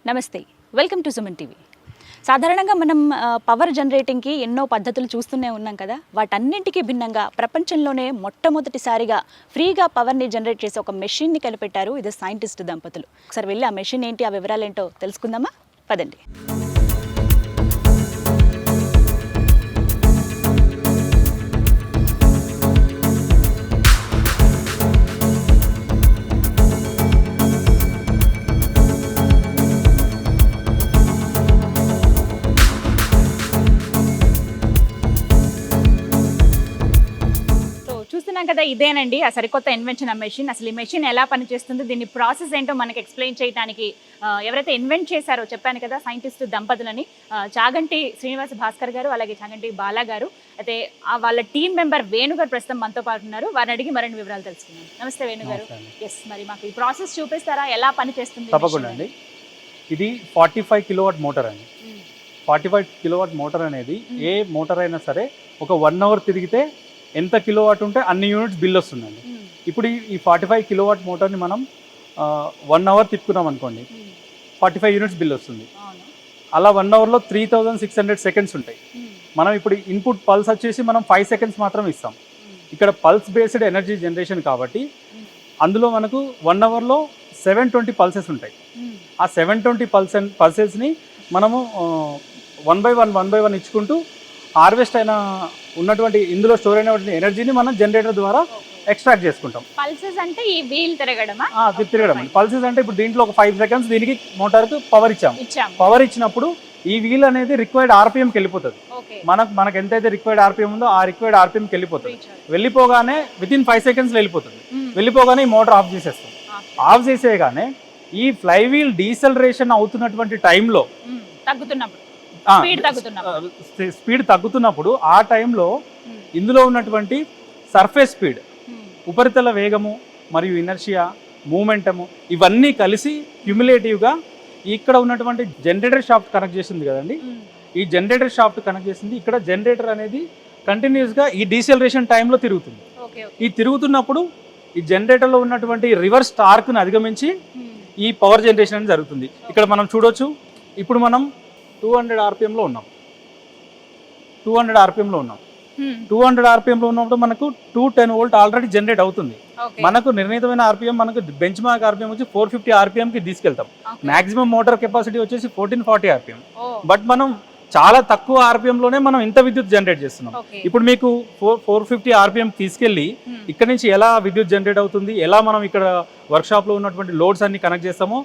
నమస్తే, welcome to Suman TV. సాధారణంగా మనం పవర్ జనరేటింగ్కి ఎన్నో పద్ధతులు చూస్తూనే ఉన్నాం కదా. వాటన్నింటికీ భిన్నంగా ప్రపంచంలోనే మొట్టమొదటిసారిగా ఫ్రీగా పవర్ని జనరేట్ చేసే ఒక మెషిన్ని కనిపెట్టారు. ఇది సైంటిస్ట్ దంపతులు. ఒకసారి వెళ్ళి ఆ మెషిన్ ఏంటి, ఆ వివరాలు ఏంటో తెలుసుకుందామా? పదండి. చూస్తున్నాం కదా, ఇదేనండి ఆ సరికొత్త ఇన్వెన్షన్. ఆ మెషిన్, అసలు ఈ మెషిన్ ఎలా పనిచేస్తుంది, దీని ప్రాసెస్ ఏంటో మనకి ఎక్స్ప్లెయిన్ చేయడానికి ఎవరైతే ఇన్వెంట్ చేశారో చెప్పాను కదా, సైంటిస్ట్ దంపతులని, చాగంటి శ్రీనివాస భాస్కర్ గారు, అలాగే చాగంటి బాలా గారు. అయితే వాళ్ళ టీం మెంబర్ వేణు గారు ప్రస్తుతం మనతో పాటు ఉన్నారు. వారిని అడిగి మరిన్ని వివరాలు తెలుసుకుందాం. నమస్తే వేణు గారు. ఎస్, మరి మాకు ఈ ప్రాసెస్ చూపిస్తారా, ఎలా పనిచేస్తుంది? తప్పకుండా అండి. ఇది 45 కిలోవాట్ మోటార్ అండి. 45 కిలోవాట్ మోటార్ అనేది ఏ మోటార్ అయినా సరే ఒక 1 అవర్ తిరిగితే ఎంత కిలోవాట్ ఉంటే అన్ని యూనిట్స్ బిల్ వస్తుందండి. ఇప్పుడు ఈ 45 కిలోవాట్ మోటార్ని మనం 1 అవర్ తిప్పుకున్నాం అనుకోండి, 45 యూనిట్స్ బిల్ వస్తుంది. అలా 1 అవర్లో 3600 సెకండ్స్ ఉంటాయి. మనం ఇప్పుడు ఇన్పుట్ పల్స్ వచ్చేసి మనం 5 సెకండ్స్ మాత్రం ఇస్తాం. ఇక్కడ పల్స్ బేస్డ్ ఎనర్జీ జనరేషన్ కాబట్టి అందులో మనకు 1 అవర్లో 720 పల్సెస్ ఉంటాయి. ఆ 720 పల్సెస్ని మనము 1 బై 1 ఇచ్చుకుంటూ హార్వెస్ట్ అయిన ఉన్నటువంటి ఇందులో స్టోర్ అయినటువంటి ఎనర్జీని మనం జనరేటర్ ద్వారా ఎక్స్ట్రాక్ట్ చేసుకుంటాం. పల్సెస్ అంటే ఈ వీల్ తిరగడమా? తిరగడం. పల్సెస్ అంటే ఇప్పుడు దీంట్లో ఒక 5 సెకండ్స్ దీనికి మోటార్కు పవర్ ఇచ్చాం. పవర్ ఇచ్చినప్పుడు ఈ వీల్ అనేది రిక్వైర్డ్ ఆర్పిఎంకి వెళ్ళిపోతుంది. మనకు ఎంతైతే రిక్వైర్డ్ ఆర్పిఎం ఉందో ఆ రిక్వైర్డ్ ఆర్పిఎంకి వెళ్ళిపోతుంది. వెళ్ళిపోగానే వితిన్ 5 సెకండ్స్ వెళ్ళిపోతుంది. వెళ్ళిపోగానే ఈ మోటార్ ఆఫ్ చేసేస్తాం. ఆఫ్ చేసేయగానే ఈ ఫ్లై వీల్ డీసెలరేషన్ అవుతున్నటువంటి టైంలో స్పీడ్ తగ్గుతున్నప్పుడు ఆ టైంలో ఇందులో ఉన్నటువంటి సర్ఫేస్ స్పీడ్, ఉపరితల వేగము మరియు ఇనర్షియా, మూమెంటము ఇవన్నీ కలిసి క్యుములేటివ్గా ఇక్కడ ఉన్నటువంటి జనరేటర్ షాఫ్ట్ కనెక్ట్ చేసింది కదండి. ఈ జనరేటర్ షాఫ్ట్ కనెక్ట్ చేసింది. ఇక్కడ జనరేటర్ అనేది కంటిన్యూస్గా ఈ డీసెలరేషన్ టైంలో తిరుగుతుంది. ఈ తిరుగుతున్నప్పుడు ఈ జనరేటర్లో ఉన్నటువంటి రివర్స్ టార్క్ను అధిగమించి ఈ పవర్ జనరేషన్ అనేది జరుగుతుంది. ఇక్కడ మనం చూడొచ్చు, ఇప్పుడు మనం 200 ఆర్పిఎంలో ఉన్నాం. 200 ఆర్పిఎంలో ఉన్నప్పుడు మనకు 210 వోల్ట్ ఆల్రెడీ జనరేట్ అవుతుంది. మనకు నిర్ణీతమైన ఆర్పిఎం, మనకు బెంచ్ మార్క్ ఆర్పిఎం వచ్చి 450 ఆర్పిఎంకి తీసుకెళ్తాం. మాక్సిమం మోటార్ కెపాసిటీ వచ్చేసి 1440 ఆర్పిఎం. బట్ మనం చాలా తక్కువ ఆర్పిఎంలోనే మనం ఇంత విద్యుత్ జనరేట్ చేస్తున్నాం. ఇప్పుడు మీకు 450 ఆర్పిఎం తీసుకెళ్ళి ఇక్కడ నుంచి ఎలా విద్యుత్ జనరేట్ అవుతుంది, ఎలా మనం ఇక్కడ వర్క్షాప్లో ఉన్నటువంటి లోడ్స్ అన్ని కనెక్ట్ చేస్తామో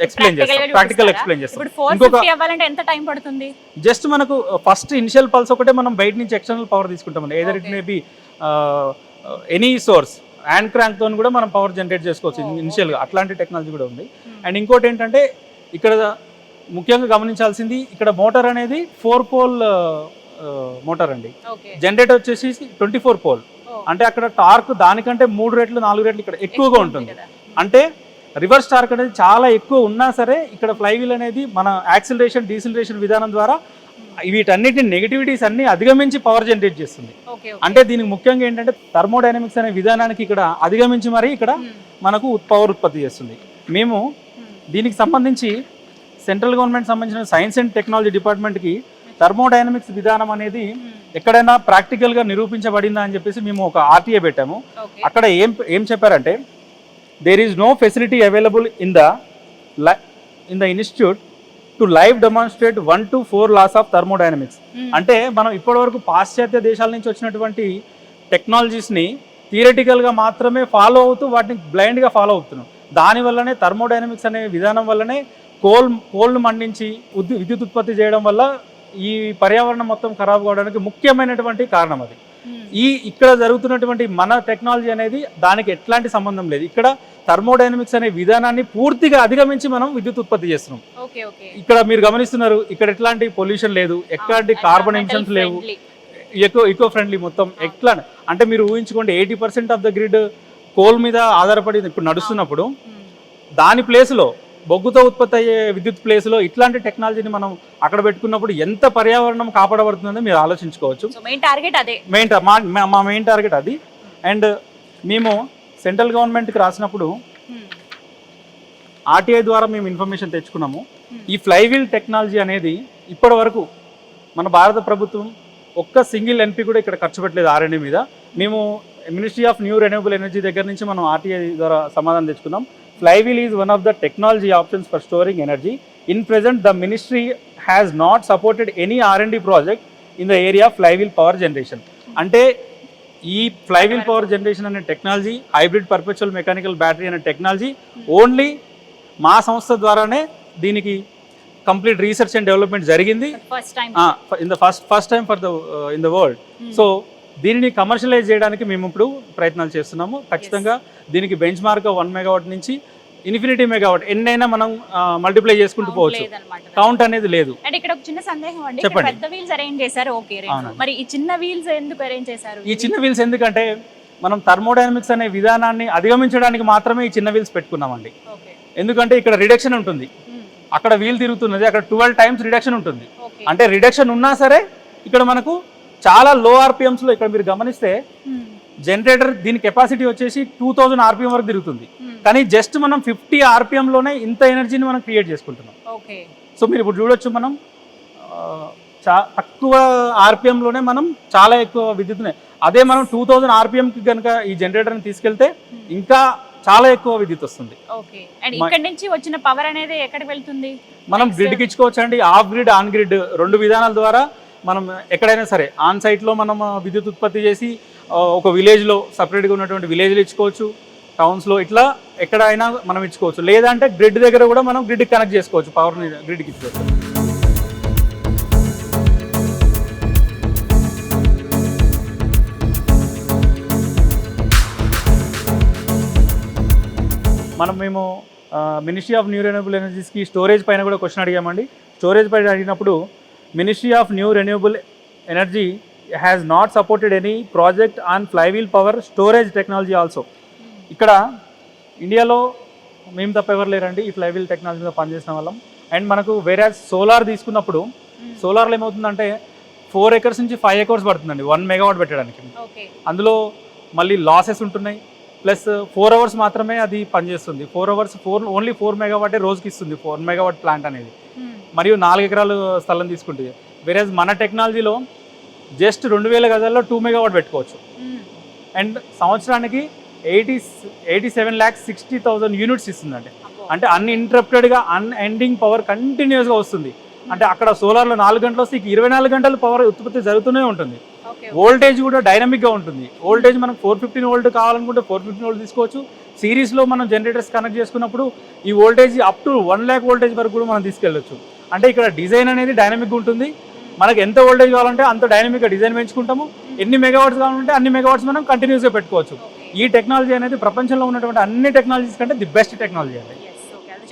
ఎక్స్ప్లెయిన్ చేస్తాం. ప్రాక్టికల్ ఎక్స్ప్లెయిన్ చేస్తాం. జస్ట్ మనకు ఫస్ట్ ఇనిషియల్ పల్స్ ఒకటే మనం బయట నుంచి ఎక్స్టర్నల్ పవర్ తీసుకుంటాం. Either it may be any source, hand crank తో కూడా మనం పవర్ జనరేట్ చేసుకోవచ్చు ఇనిషియల్గా. అట్లాంటి టెక్నాలజీ కూడా ఉంది. అండ్ ఇంకోటి ఏంటంటే ఇక్కడ ముఖ్యంగా గమనించాల్సింది, ఇక్కడ మోటార్ అనేది 4 పోల్ మోటార్ అండి. జనరేటర్ వచ్చేసి 24 పోల్. అంటే అక్కడ టార్క్ దానికంటే 3 రెట్లు 4 రెట్లు ఇక్కడ ఎక్కువగా ఉంటుంది. అంటే రివర్స్ టార్క్ అనేది చాలా ఎక్కువ ఉన్నా సరే ఇక్కడ ఫ్లైవీల్ అనేది మన యాక్సిలరేషన్ డీసిలరేషన్ విధానం ద్వారా వీటన్నిటి నెగటివిటీస్ అన్ని అధిగమించి పవర్ జనరేట్ చేస్తుంది. అంటే దీనికి ముఖ్యంగా ఏంటంటే థర్మోడైనమిక్స్ అనే విధానానికి ఇక్కడ అధిగమించి మరి ఇక్కడ మనకు పవర్ ఉత్పత్తి చేస్తుంది. మేము దీనికి సంబంధించి సెంట్రల్ గవర్నమెంట్ సంబంధించిన సైన్స్ అండ్ టెక్నాలజీ డిపార్ట్మెంట్కి థర్మోడైనమిక్స్ విధానం అనేది ఎక్కడైనా ప్రాక్టికల్గా నిరూపించబడిందా అని చెప్పేసి మేము ఒక ఆర్టీఏ పెట్టాము. అక్కడ ఏం చెప్పారంటే, there is no facility available in the institute to live demonstrate 1 to 4 laws of thermodynamics. అంటే మనం ఇప్పటివరకు పాశ్చాత్య దేశాల నుంచి వచ్చినటువంటి టెక్నాలజీస్ని థియరిటికల్గా మాత్రమే ఫాలో అవుతూ వాటిని బ్లైండ్గా ఫాలో అవుతున్నాం. దానివల్లనే థర్మోడైనమిక్స్ అనే విధానం వల్లనే కోల్ను మండించి విద్యుత్ ఉత్పత్తి చేయడం వల్ల ఈ పర్యావరణం మొత్తం ఖరాబ్ కావడానికి ముఖ్యమైనటువంటి కారణం అది. ఇక్కడ జరుగుతున్నటువంటి మన టెక్నాలజీ అనేది దానికి ఎట్లాంటి సంబంధం లేదు. ఇక్కడ థర్మోడైనమిక్స్ అనే విధానాన్ని పూర్తిగా అధిగమించి మనం విద్యుత్ ఉత్పత్తి చేస్తున్నాం. ఇక్కడ మీరు గమనిస్తున్నారు, ఇక్కడ ఎట్లాంటి పొల్యూషన్ లేదు, ఎట్లాంటి కార్బన్ ఎమిషన్స్ లేవు, ఈకో ఫ్రెండ్లీ మొత్తం. ఎట్లా అంటే మీరు ఊహించుకోండి, 80% ఆఫ్ ద గ్రిడ్ కోల్ మీద ఆధారపడి ఇప్పుడు నడుస్తున్నప్పుడు దాని ప్లేస్లో బొగ్గుతో ఉత్పత్తి అయ్యే విద్యుత్ ప్లేస్లో ఇట్లాంటి టెక్నాలజీని మనం అక్కడ పెట్టుకున్నప్పుడు ఎంత పర్యావరణం కాపాడబడుతుందో మీరు ఆలోచించుకోవచ్చు. మా మెయిన్ టార్గెట్ అది. అండ్ మేము సెంట్రల్ గవర్నమెంట్కి రాసినప్పుడు ఆర్టీఐ ద్వారా మేము ఇన్ఫర్మేషన్ తెచ్చుకున్నాము. ఈ ఫ్లైవీల్ టెక్నాలజీ అనేది ఇప్పటి వరకు మన భారత ప్రభుత్వం ఒక్క సింగిల్ ఎన్పీ కూడా ఇక్కడ ఖర్చు పెట్టలేదు R&D మీద. మేము ministry of new renewable energy దగ్గర నుంచి మనం ఆర్టీఐ ద్వారా సమాధానం తెచ్చుకున్నాం. Flywheel is one of the technology options for storing energy. In present the ministry has not supported any R&D project in the area flywheel power generation. అంటే ఈ flywheel power generation అనే technology, hybrid perpetual mechanical battery అనే technology only మా సంస్థ ద్వారానే దీనికి complete research and development జరిగింది. In the first time for the in the world. So దీనిని కమర్షియలైజ్ చేయడానికి మేము ఇప్పుడు ప్రయత్నాలు చేస్తున్నాము. ఖచ్చితంగా దీనికి బెంచ్ మార్క్ 1 మెగావాట్ నుంచి ఇన్ఫినిటీ మెగావాట్ ఎన్నైనా మనం మల్టిప్లై చేసుకుంటూ పోవచ్చు. కౌంట్ అనేది లేదు. అంటే ఇక్కడ ఒక చిన్న సందేహం అండి, చెప్పండి. పెద్ద వీల్స్ అరేంజ్ చేశారు, ఓకే, మరి ఈ చిన్న వీల్స్ ఎందుకు అరేంజ్ చేశారు? ఈ చిన్న వీల్స్ ఎందుకంటే మనం థర్మోడైనమిక్స్ అనే విధానాన్ని అధిగమించడానికి మాత్రమే ఈ చిన్న వీల్స్ పెట్టుకున్నామండి. ఎందుకంటే ఇక్కడ రిడక్షన్ ఉంటుంది, అక్కడ వీల్ తిరుగుతున్నది, అక్కడ 12 టైమ్స్ రిడక్షన్ ఉంటుంది. అంటే రిడక్షన్ ఉన్నా సరే ఇక్కడ మనకు చాలా లో ఆర్పిఎమ్స్లో, ఇక్కడ మీరు గమనిస్తే జనరేటర్ దీని కెపాసిటీ వచ్చేసి 2000 ఆర్పిఎం వరకు తిరుగుతుంది. కానీ జస్ట్ మనం 50 ఆర్పిఎంలోనే ఇంత ఎనర్జీని మనం క్రియేట్ చేసుకుంటున్నాం. సో మీరు ఇప్పుడు చూడొచ్చు, మనం తక్కువ ఆర్పిఎంలోనే మనం చాలా ఎక్కువ విద్యుత్ని, అదే మనం 2000 ఆర్పిఎంకి కనుక ఈ జనరేటర్ని తీసుకెళ్తే ఇంకా చాలా ఎక్కువ విద్యుత్ వస్తుంది. ఇక్కడ నుంచి వచ్చిన పవర్ అనేది ఎక్కడికి వెళ్తుంది? మనం గ్రిడ్కి ఇచ్చుకోవచ్చు అండి, ఆఫ్ గ్రిడ్, ఆన్ గ్రిడ్, 2 విధానాల ద్వారా మనం ఎక్కడైనా సరే ఆన్ సైట్లో మనం విద్యుత్ ఉత్పత్తి చేసి ఒక విలేజ్లో సపరేట్గా ఉన్నటువంటి విలేజ్లో ఇచ్చుకోవచ్చు, టౌన్స్లో, ఇట్లా ఎక్కడైనా మనం ఇచ్చుకోవచ్చు. లేదంటే గ్రిడ్ దగ్గర కూడా మనం గ్రిడ్కి కనెక్ట్ చేసుకోవచ్చు, పవర్ని గ్రిడ్కి ఇచ్చుకోవచ్చు. మేము మినిస్ట్రీ ఆఫ్ న్యూ రెన్యూబుల్ ఎనర్జీస్కి స్టోరేజ్ పైన కూడా క్వశ్చన్ అడిగామండి. స్టోరేజ్ పైన అడిగినప్పుడు ministry of new renewable energy has not supported any project on flywheel power storage technology also. ఇక్కడ ఇండియాలో మేము తప్ప ఎవరు లేరండి ఈ ఫ్లైవీల్ టెక్నాలజీ మీద పనిచేసిన వాళ్ళం. అండ్ మనకు వేరే సోలార్ తీసుకున్నప్పుడు సోలార్లో ఏమవుతుందంటే 4 acres నుంచి 5 acres పడుతుందండి 1 మెగావాట్ పెట్టడానికి. అందులో మళ్ళీ లాసెస్ ఉంటున్నాయి, ప్లస్ 4 hours మాత్రమే అది పనిచేస్తుంది. 4 hours ఓన్లీ 4 మెగావాటే రోజుకి ఇస్తుంది 4 మెగావాట్ ప్లాంట్ అనేది. మరియు 4 ఎకరాలు స్థలం తీసుకుంటుంది. వేరే మన టెక్నాలజీలో జస్ట్ 2000 గజాల్లో 2 మెగావాట్ పెట్టుకోవచ్చు. అండ్ సంవత్సరానికి 87,60,000 యూనిట్స్ ఇస్తుందండి. అంటే అన్ఇంటరప్టెడ్గా అన్ఎండింగ్ పవర్ కంటిన్యూస్గా వస్తుంది. అంటే అక్కడ సోలార్లో 4 గంటలు వస్తే 24 గంటలు పవర్ ఉత్పత్తి జరుగుతూనే ఉంటుంది. వోల్టేజ్ కూడా డైనమిక్గా ఉంటుంది. వోల్టేజ్ మనం 415 వోల్ట్ కావాలనుకుంటే 415 వోల్ట్ తీసుకోవచ్చు. సిరీస్లో మనం జనరేటర్స్ కనెక్ట్ చేసుకున్నప్పుడు ఈ voltage up to 1 lakh voltage వరకు కూడా మనం తీసుకెళ్ళచ్చు. అంటే ఇక్కడ డిజైన్ అనేది డైనమిక్గా ఉంటుంది. మనకు ఎంత వోల్టేజ్ కావాలంటే అంత డైనమిక్గా డిజైన్ పెంచుకుంటాము. ఎన్ని మెగావాట్స్ కావాలంటే అన్ని మెగావాట్స్ మనం కంటిన్యూస్గా పెట్టుకోవచ్చు. ఈ టెక్నాలజీ అనేది ప్రపంచంలో ఉన్నటువంటి అన్ని టెక్నాలజీస్ కంటే ది బెస్ట్ టెక్నాలజీ అండి.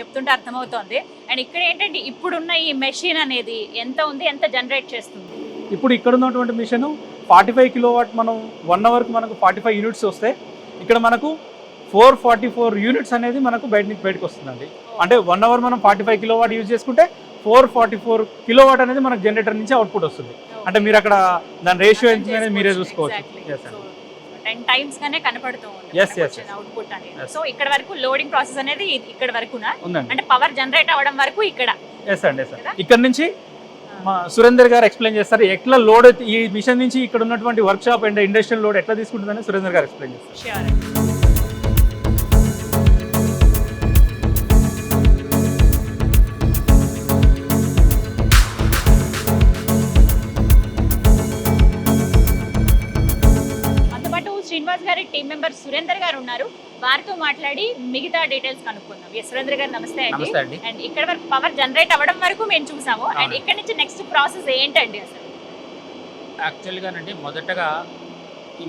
చెప్తుంటే అర్థమవుతోంది. అండ్ ఇక్కడ ఏంటంటే ఇప్పుడున్న ఈ మెషిన్ అనేది ఎంత ఉంది, ఎంత జనరేట్ చేస్తుంది? ఇప్పుడు ఇక్కడ ఉన్నటువంటి మిషన్ 45 కిలోవాట్, మనం 1 అవర్కి మనకు 45 యూనిట్స్ వస్తే ఇక్కడ మనకు 444 యూనిట్స్ అనేది మనకు బయటకు వస్తుందండి. అంటే 1 అవర్ మనం 45 కిలోవాట్ యూజ్ చేసుకుంటే 444 కిలోవాట్ అనేది మనకు జనరేటర్ నుంచి అవుట్పుట్ వస్తుంది. అంటే మీరు అక్కడ దాని రేషియో ఎంత అనేది మీరే చూసుకోవచ్చు. 10 times గానే కనపడుతుంది అవుట్పుట్ అనేది. సో ఇక్కడ వరకు లోడింగ్ ప్రాసెస్ అనేది ఇక్కడ వరకునా? అంటే పవర్ జనరేట్ అవ్వడం వరకు ఇక్కడ. ఇక్కడ నుంచి మా సురేందర్ గారు ఎక్స్ప్లెయిన్ చేస్తారు ఎట్లా లోడ్ ఈ మిషన్ నుంచి ఇక్కడ ఉన్నటువంటి work shop and industrial load ఎట్లా తీసుకుంటుందని సురేందర్ గారు ఎక్స్ప్లెయిన్ చేస్తారు. శ్రీనివాస్ గారి టీం మెంబర్ సురేందర్ గారు ఉన్నారు, వారితో మాట్లాడి మిగతా డీటెయిల్స్ కనుక్కుందాం. సురేందర్ గారు నమస్తే అండి. అండ్ ఇక్కడ వరకు పవర్ జనరేట్ అవ్వడం వరకు మేము చూసాము. అండ్ ఇక్కడ నుంచి నెక్స్ట్ ప్రాసెస్ ఏంటండి అసలు? యాక్చువల్గానండి మొదటగా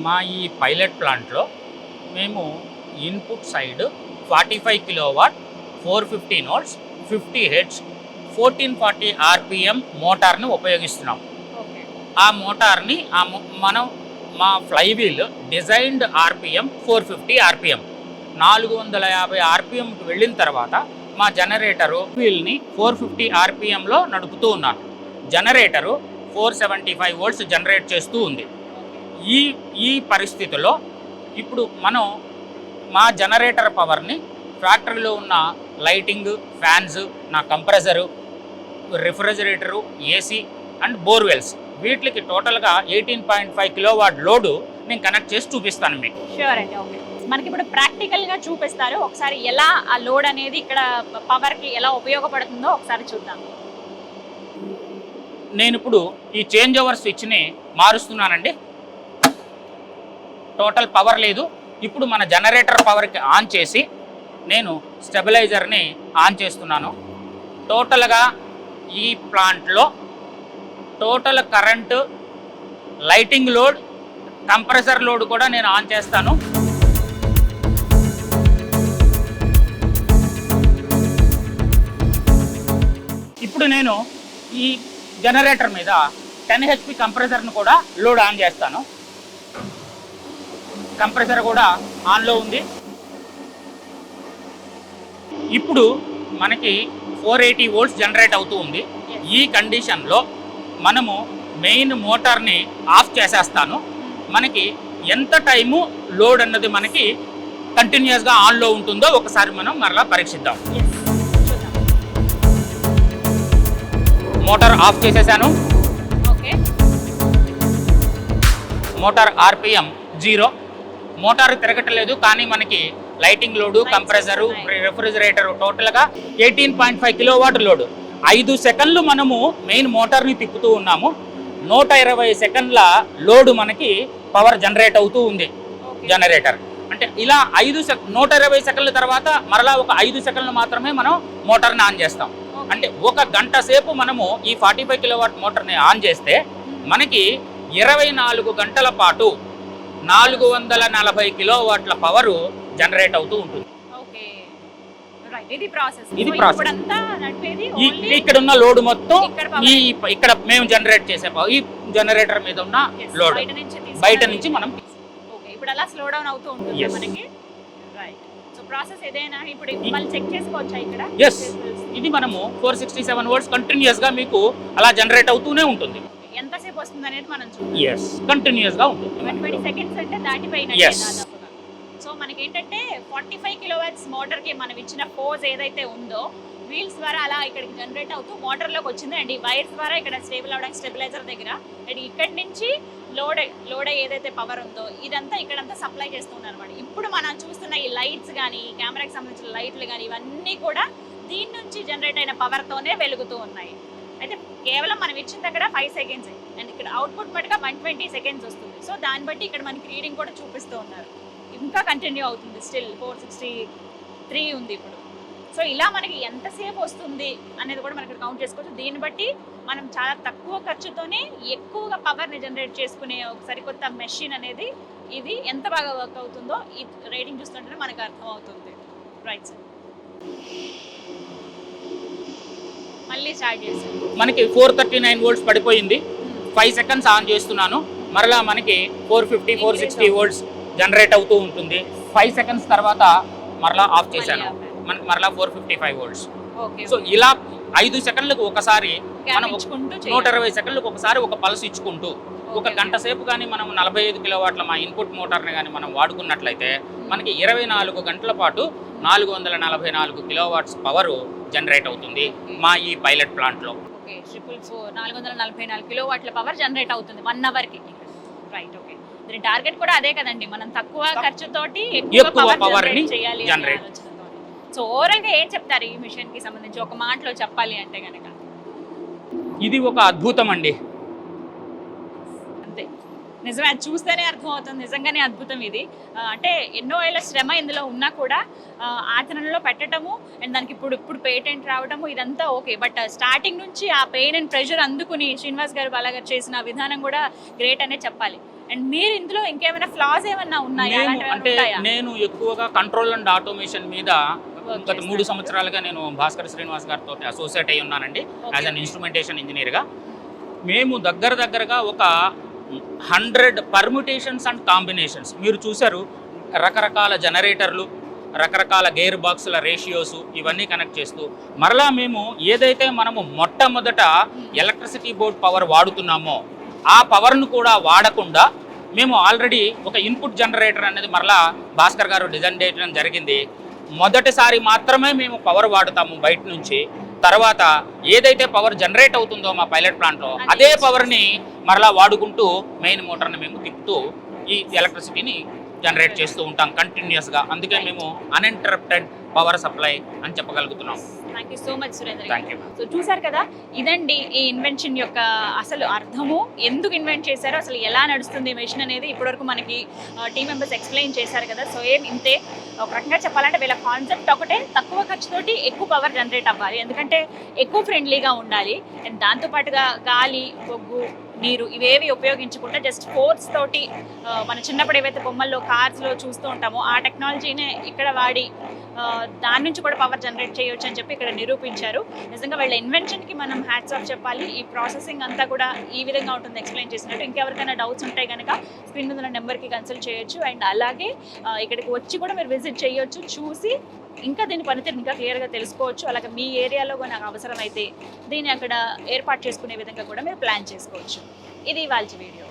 మా ఈ పైలట్ ప్లాంట్లో మేము input side 45 kilowatt 415 volts 50 hertz 1440 RPM మోటార్ని ఉపయోగిస్తున్నాం. ఆ మోటార్ని మనం మా ఫ్లైవీల్ డిజైన్డ్ ఆర్పిఎం 450 ఆర్పిఎం 450 ఆర్పిఎంకి వెళ్ళిన తర్వాత మా జనరేటరు వీల్ని 450 ఆర్పిఎంలో నడుపుతూ ఉన్నాను. జనరేటరు 475 వోల్ట్స్ జనరేట్ చేస్తూ ఉంది. ఈ పరిస్థితిలో ఇప్పుడు మనం మా జనరేటర్ పవర్ని ఫ్యాక్టరీలో ఉన్న లైటింగ్, ఫ్యాన్స్, నా compressor, refrigerator, AC and borewells వీటికి టోటల్గా 18.5 కిలోవాట్ లోడు నేను కనెక్ట్ చేసి చూపిస్తాను మీకు. షూర్ అండి. ఓకే, మనకి ఇప్పుడు ప్రాక్టికల్గా చూపిస్తారు. ఒకసారి ఎలా ఆ లోడ్ అనేది ఇక్కడ పవర్కి ఎలా ఉపయోగపడుతుందో ఒకసారి చూద్దాం. నేను ఇప్పుడు ఈ చేంజ్ ఓవర్ స్విచ్ని మారుస్తున్నానండి. టోటల్ పవర్ లేదు. ఇప్పుడు మన జనరేటర్ పవర్కి ఆన్ చేసి నేను స్టెబిలైజర్ని ఆన్ చేస్తున్నాను. టోటల్గా ఈ ప్లాంట్లో total current, lighting load, compressor load కూడా నేను ఆన్ చేస్తాను. ఇప్పుడు నేను ఈ జనరేటర్ మీద 10 HP కంప్రెసర్ను కూడా లోడ్ ఆన్ చేస్తాను. కంప్రెసర్ కూడా ఆన్లో ఉంది. ఇప్పుడు మనకి 480 వోల్ట్స్ జనరేట్ అవుతూ ఉంది. ఈ కండిషన్లో మనము మెయిన్ మోటార్ని ఆఫ్ చేసేస్తాను. మనకి ఎంత టైము లోడ్ అన్నది మనకి కంటిన్యూస్గా ఆన్లో ఉంటుందో ఒకసారి మనం మరలా పరీక్షిద్దాం. మోటార్ ఆఫ్ చేసేసాను. Okay, motor RPM 0. మోటార్ తిరగట్లేదు, కానీ మనకి లైటింగ్ లోడు, కంప్రెసరు, రిఫ్రిజిరేటర్ టోటల్గా 18.5 కిలోవాట్ లోడు. 5 సెకండ్లు మనము మెయిన్ మోటార్ని తిప్పుతూ ఉన్నాము. 120 సెకండ్ల లోడు మనకి పవర్ జనరేట్ అవుతూ ఉంది జనరేటర్. అంటే ఇలా 120 సెకండ్ల తర్వాత మరలా ఒక 5 సెకండ్లు మాత్రమే మనం మోటార్ని ఆన్ చేస్తాం. అంటే 1 గంట సేపు మనము ఈ 45 కిలోవాట్ మోటార్ని ఆన్ చేస్తే మనకి 24 గంటల పాటు 440 కిలోవాట్ల పవరు జనరేట్ అవుతూ ఉంటుంది. ఇది ప్రాసెస్. ఇది ప్రాసెస్. ఇప్పుడంతా నడిపేది ఇక్కడ ఉన్న లోడ్ మొత్తం ఈ ఇక్కడ మేము జనరేట్ చేసే ఈ జనరేటర్ మీద ఉన్న లోడ్ బయట నుంచి మనం. ఓకే, ఇప్పుడు అలా స్లో డౌన్ అవుతూ ఉంటుంది మనకి. రైట్. సో ప్రాసెస్ ఏదైనా ఇప్పుడు మళ్ళీ చెక్ చేసుకోవచ్చా ఇక్కడ? ఎస్, ఇది మనము 467 వోల్ట్స్ కంటిన్యూస్ గా మీకు అలా జనరేట్ అవుతూనే ఉంటుంది. ఎంతసేపు వస్తుంది అనేది మనం చూద్దాం. ఎస్, కంటిన్యూస్ గా ఉంటుంది. 20 సెకండ్స్ అంటే దాటిపోయినట్టే దాదాపుగా. సో మనకి ఏంటంటే 45 కిలోవాట్స్ మోటార్కి మనం ఇచ్చిన ఫోర్స్ ఏదైతే ఉందో వీల్స్ ద్వారా అలా ఇక్కడికి జనరేట్ అవుతూ మోటార్లోకి వచ్చింది. అండ్ ఈ వైర్స్ ద్వారా ఇక్కడ స్టేబుల్ అవడానికి స్టెబిలైజర్ దగ్గర అండ్ ఇక్కడి నుంచి లోడ్ ఏదైతే పవర్ ఉందో ఇదంతా ఇక్కడంతా సప్లై చేస్తున్నారు అనమాట. ఇప్పుడు మనం చూస్తున్న ఈ లైట్స్ కానీ, ఈ కెమెరాకి సంబంధించిన లైట్లు కానీ ఇవన్నీ కూడా దీని నుంచి జనరేట్ అయిన పవర్తోనే వెలుగుతూ ఉన్నాయి. అయితే కేవలం మనం ఇచ్చిన దగ్గర 5 సెకండ్స్ అండ్ ఇక్కడ అవుట్పుట్ మటుగా 120 సెకండ్స్ వస్తుంది. సో దాన్ని బట్టి ఇక్కడ మనకి రీడింగ్ కూడా చూపిస్తూ ఉన్నారు. ఇంకా కంటిన్యూ అవుతుంది, స్టిల్ 463 ఉంది ఇప్పుడు. సో ఇలా మనకి ఎంతసేపు వస్తుంది అనేది కూడా మనం ఇక్కడ కౌంట్ చేసుకోవచ్చు. దీన్ని బట్టి మనం చాలా తక్కువ ఖర్చుతోనే ఎక్కువగా పవర్ని జనరేట్ చేసుకునే ఒక సరికొత్త మెషిన్ అనేది ఇది ఎంత బాగా వర్క్ అవుతుందో ఈ రేటింగ్ చూస్తుంటేనే మనకు అర్థం అవుతుంది. రైట్ సార్, మళ్ళీ స్టార్ట్ చేసాం. మనకి 439 వోల్ట్స్ పడిపోయింది. 5 సెకండ్స్ ఆన్ చేస్తున్నాను. మరలా మనకి 450, 460 వోల్ట్స్ జనరేట్ అవుతూ ఉంటుంది. 5 సెకండ్స్ తర్వాత మరలా ఆఫ్ చేశాను. మనకి మరలా 455 వోల్ట్స్. సో ఇలా 5 సెకండ్లకు ఒకసారి మనం 120 సెకండ్లకు ఒకసారి ఒక పల్స్ ఇచ్చుకుంటూ ఒక గంట సేపు కానీ మనం 45 కిలోవాట్ల మా ఇన్పుట్ మోటార్ని కానీ మనం వాడుకున్నట్లయితే మనకి 24 గంటల పాటు 444 కిలోవాట్స్ పవర్ జనరేట్ అవుతుంది మా ఈ పైలట్ ప్లాంట్లో. 444 కిలోవాట్ల పవర్ జనరేట్ అవుతుంది 1 అవర్కి. రైట్. ఓకే, దీని టార్గెట్ కూడా అదే కదండి, మనం తక్కువ ఖర్చుతోటి ఎక్కువ పవర్ చేయాలి జనరేట్. సో ఓవరాల్గా ఏం చెప్తారు ఈ మిషన్ కి సంబంధించి ఒక మాటలో చెప్పాలి అంటే కనుక? ఇది ఒక అద్భుతం అండి. అంతే, నిజమే, అది చూస్తేనే అర్థం అవుతుంది. నిజంగానే అద్భుతం ఇది. అంటే ఎన్నో ఏళ్ళ శ్రమ ఇందులో ఉన్నా కూడా ఆచరణలో పెట్టడము అండ్ దానికి ఇప్పుడు పేటెంట్ రావడము ఇదంతా ఓకే. బట్ స్టార్టింగ్ నుంచి ఆ పెయిన్ అండ్ ప్రెషర్ అందుకుని శ్రీనివాస్ గారు బాలాగారు చేసిన విధానం కూడా గ్రేట్ అనే చెప్పాలి. అండ్ మీరు ఇందులో ఇంకేమైనా ఫ్లాస్ ఏమన్నా ఉన్నాయా? అంటే నేను ఎక్కువగా కంట్రోల్ అండ్ ఆటోమేషన్ మీద గత 3 సంవత్సరాలుగా నేను భాస్కర్ శ్రీనివాస్ గారితో అసోసియేట్ అయి ఉన్నానండి యాజ్ అన్ ఇన్స్ట్రుమెంటేషన్ ఇంజనీర్గా. మేము దగ్గరగా ఒక 100 పర్ముటేషన్స్ అండ్ కాంబినేషన్స్ మీరు చూశారు. రకరకాల జనరేటర్లు, రకరకాల గేర్ బాక్సుల రేషియోస్ ఇవన్నీ కనెక్ట్ చేస్తూ మరలా మేము ఏదైతే మనము మొట్టమొదట ఎలక్ట్రిసిటీ బోర్డ్ పవర్ వాడుతున్నామో ఆ పవర్ను కూడా వాడకుండా మేము ఆల్రెడీ ఒక ఇన్పుట్ జనరేటర్ అనేది మరలా భాస్కర్ గారు డిజైన్ చేయడం జరిగింది. మొదటిసారి మాత్రమే మేము పవర్ వాడుతాము బయట నుంచి. తర్వాత ఏదైతే పవర్ జనరేట్ అవుతుందో మా పైలట్ ప్లాంట్లో అదే పవర్ని మరలా వాడుకుంటూ మెయిన్ మోటార్ని మేము తిప్పుతూ ఈ ఎలక్ట్రిసిటీని జనరేట్ చేస్తూ ఉంటాం కంటిన్యూస్గా. అందుకే మేము అన్ఇంటరప్టెడ్ పవర్ సప్లై అని చెప్పగలుగుతున్నాం. Thank you so much Surendra. Thank you. So చూసారు కదా, ఇదండి ఈ ఇన్వెన్షన్ యొక్క అసలు అర్థము, ఎందుకు ఇన్వెంట్ చేశారో, అసలు ఎలా నడుస్తుంది మెషిన్ అనేది ఇప్పటివరకు మనకి టీమ్ మెంబర్స్ ఎక్స్ప్లెయిన్ చేశారు కదా. సో ఇంతే, ఒక రకంగా చెప్పాలంటే వీళ్ళ కాన్సెప్ట్ ఒకటే, తక్కువ ఖర్చుతోటి ఎక్కువ పవర్ జనరేట్ అవ్వాలి, ఎందుకంటే ఎక్కువ ఫ్రెండ్లీగా ఉండాలి. అండ్ దాంతోపాటుగా గాలి, బొగ్గు, నీరు ఇవేవి ఉపయోగించకుండా జస్ట్ ఫోర్స్ తోటి మన చిన్నప్పుడు ఏవైతే బొమ్మల్లో కార్స్లో చూస్తూ ఉంటామో ఆ టెక్నాలజీనే ఇక్కడ వాడి దాని నుంచి కూడా పవర్ జనరేట్ చేయొచ్చు అని చెప్పి ఇక్కడ నిరూపించారు. నిజంగా వీళ్ళ ఇన్వెన్షన్కి మనం హ్యాట్స్ ఆఫ్ చెప్పాలి. ఈ ప్రాసెసింగ్ అంతా కూడా ఈ విధంగా ఉంటుంది ఎక్స్ప్లెయిన్ చేసినట్టు. ఇంకెవరికైనా డౌట్స్ ఉంటే కనుక స్క్రీన్ మీద ఉన్న నెంబర్కి కన్సల్ట్ చేయొచ్చు. అండ్ అలాగే ఇక్కడికి వచ్చి కూడా మీరు విజిట్ చేయొచ్చు, చూసి ఇంకా దీని పనితీరు ఇంకా క్లియర్గా తెలుసుకోవచ్చు. అలాగే మీ ఏరియాలో నాకు అవసరమైతే దీన్ని అక్కడ ఏర్పాటు చేసుకునే విధంగా కూడా మీరు ప్లాన్ చేసుకోవచ్చు. ఇది వాళ్ళ వీడియో.